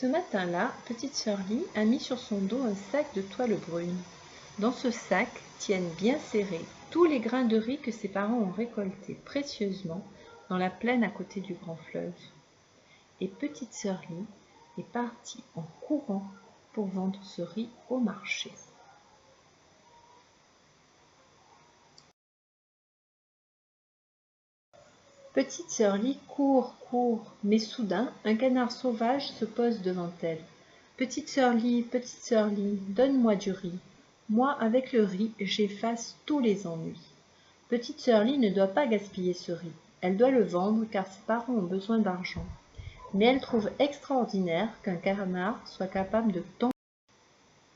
Ce matin-là, petite sœur Lie a mis sur son dos un sac de toile brune. Dans ce sac tiennent bien serrés tous les grains de riz que ses parents ont récoltés précieusement dans la plaine à côté du grand fleuve. Et petite sœur Lie est partie en courant pour vendre ce riz au marché. Petite sœur Lie court, mais soudain, un canard sauvage se pose devant elle. Petite sœur Lie, donne-moi du riz. Moi, avec le riz, j'efface tous les ennuis. Petite sœur Lie ne doit pas gaspiller ce riz. Elle doit le vendre car ses parents ont besoin d'argent. Mais elle trouve extraordinaire qu'un canard soit capable de tant.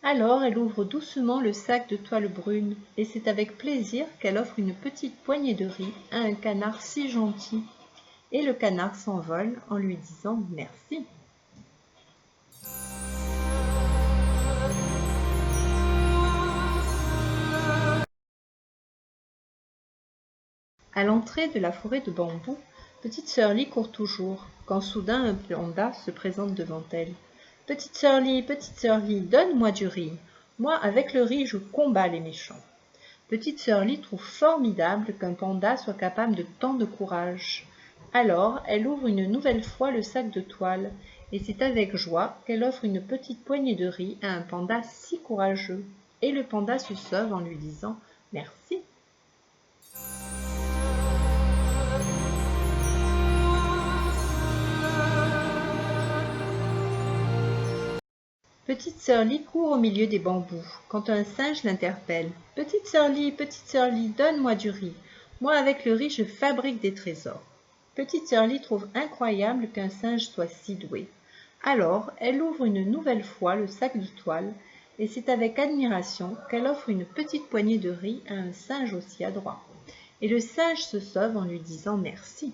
Alors elle ouvre doucement le sac de toile brune, et c'est avec plaisir qu'elle offre une petite poignée de riz à un canard si gentil. Et le canard s'envole en lui disant merci. À l'entrée de la forêt de bambous, petite sœur Lie court toujours, quand soudain un panda se présente devant elle. Petite sœur Lie, donne-moi du riz. Moi, avec le riz, je combats les méchants. Petite sœur Lie trouve formidable qu'un panda soit capable de tant de courage. Alors, elle ouvre une nouvelle fois le sac de toile, et c'est avec joie qu'elle offre une petite poignée de riz à un panda si courageux. Et le panda se sauve en lui disant « Merci ». Petite sœur Lie court au milieu des bambous, quand un singe l'interpelle. « Petite sœur Lie, donne-moi du riz. Moi, avec le riz, je fabrique des trésors. » Petite sœur Lie trouve incroyable qu'un singe soit si doué. Alors, elle ouvre une nouvelle fois le sac de toile, et c'est avec admiration qu'elle offre une petite poignée de riz à un singe aussi adroit. Et le singe se sauve en lui disant merci.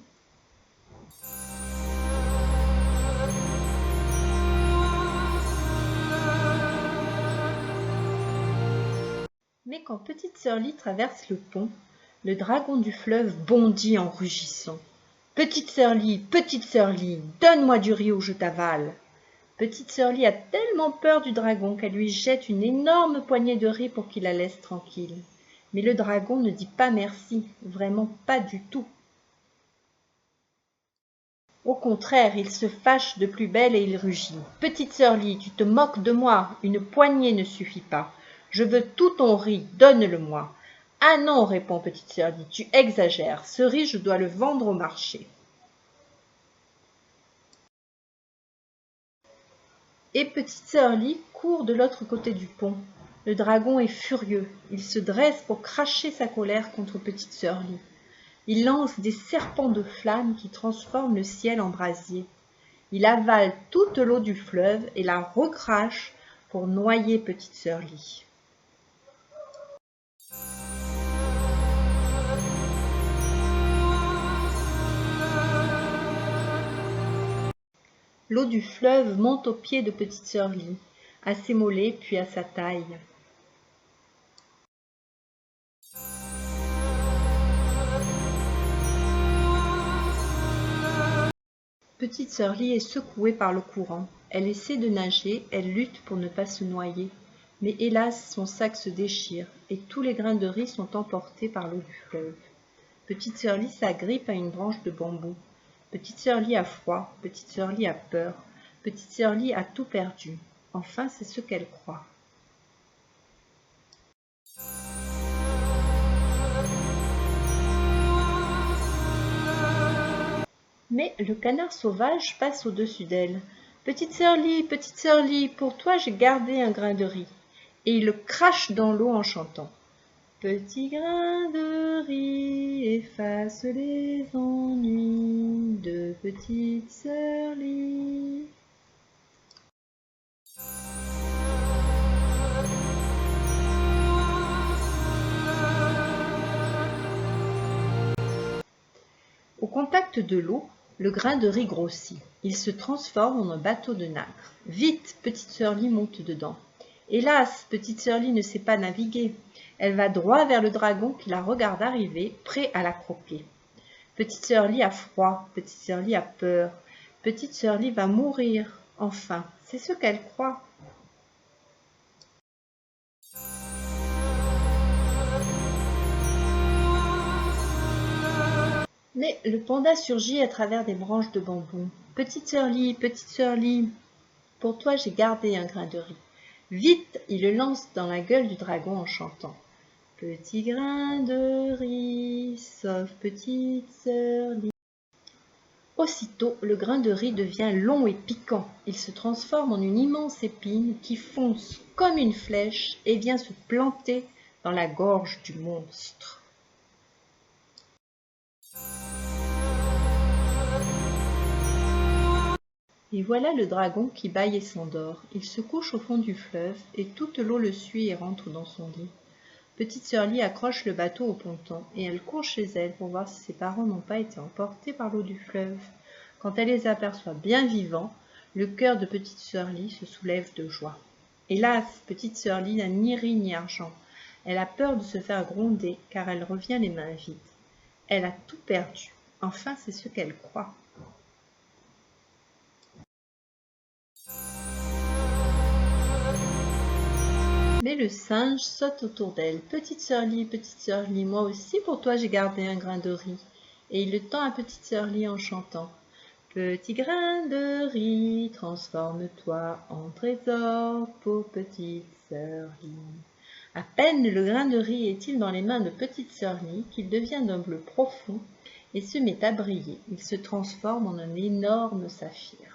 Mais quand petite sœur Lie traverse le pont, le dragon du fleuve bondit en rugissant. « Petite sœur Lie, donne-moi du riz ou je t'avale !» Petite sœur Lie a tellement peur du dragon qu'elle lui jette une énorme poignée de riz pour qu'il la laisse tranquille. Mais le dragon ne dit pas merci, vraiment pas du tout. Au contraire, il se fâche de plus belle et il rugit. « Petite sœur Lie, tu te moques de moi, une poignée ne suffit pas. Je veux tout ton riz, donne-le-moi. » « Ah non, répond petite sœur Lie, tu exagères, ce riz je dois le vendre au marché. » Et petite sœur Lie court de l'autre côté du pont. Le dragon est furieux, il se dresse pour cracher sa colère contre petite sœur Lie. Il lance des serpents de flammes qui transforment le ciel en brasier. Il avale toute l'eau du fleuve et la recrache pour noyer petite sœur Lie. L'eau du fleuve monte aux pieds de petite sœur Lie, à ses mollets puis à sa taille. Petite sœur Lie est secouée par le courant. Elle essaie de nager, elle lutte pour ne pas se noyer. Mais hélas, son sac se déchire et tous les grains de riz sont emportés par l'eau du fleuve. Petite sœur Lie s'agrippe à une branche de bambou. Petite sœur Lie a froid, petite sœur Lie a peur. Petite sœur Lie a tout perdu. Enfin, c'est ce qu'elle croit. Mais le canard sauvage passe au-dessus d'elle. « Petite sœur Lie, pour toi j'ai gardé un grain de riz. » Et il le crache dans l'eau en chantant. « Petit grain de riz efface les ennuis de petite sœur Lie. » Au contact de l'eau, le grain de riz grossit. Il se transforme en un bateau de nacre. Vite, petite sœur Lie monte dedans. Hélas, petite sœur Lie ne sait pas naviguer. Elle va droit vers le dragon qui la regarde arriver, prêt à la croquer. Petite sœur Lie a froid, petite sœur Lie a peur. Petite sœur Lie va mourir. Enfin, c'est ce qu'elle croit. Mais le panda surgit à travers des branches de bambou. Petite sœur Lee, pour toi j'ai gardé un grain de riz. Vite, il le lance dans la gueule du dragon en chantant. Petit grain de riz, sauf petite sœur Lee. Aussitôt, le grain de riz devient long et piquant. Il se transforme en une immense épine qui fonce comme une flèche et vient se planter dans la gorge du monstre. Et voilà le dragon qui bâille et s'endort. Il se couche au fond du fleuve et toute l'eau le suit et rentre dans son lit. Petite sœur Lee accroche le bateau au ponton et elle court chez elle pour voir si ses parents n'ont pas été emportés par l'eau du fleuve. Quand elle les aperçoit bien vivants, le cœur de petite sœur Lee se soulève de joie. Hélas, petite sœur Lee n'a ni riz ni argent. Elle a peur de se faire gronder car elle revient les mains vides. Elle a tout perdu. Enfin, c'est ce qu'elle croit. Mais le singe saute autour d'elle. Petite sœur Lee, moi aussi pour toi j'ai gardé un grain de riz. Et il le tend à petite sœur Lee en chantant. Petit grain de riz, transforme-toi en trésor pour petite sœur Lee. À peine le grain de riz est-il dans les mains de petite sœur Lee qu'il devient d'un bleu profond et se met à briller. Il se transforme en un énorme saphir.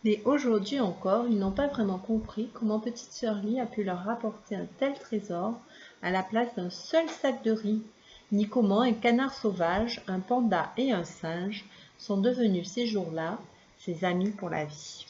Mais aujourd'hui encore, ils n'ont pas vraiment compris comment petite sœur Lee a pu leur rapporter un tel trésor à la place d'un seul sac de riz, ni comment un canard sauvage, un panda et un singe sont devenus ces jours-là ses amis pour la vie.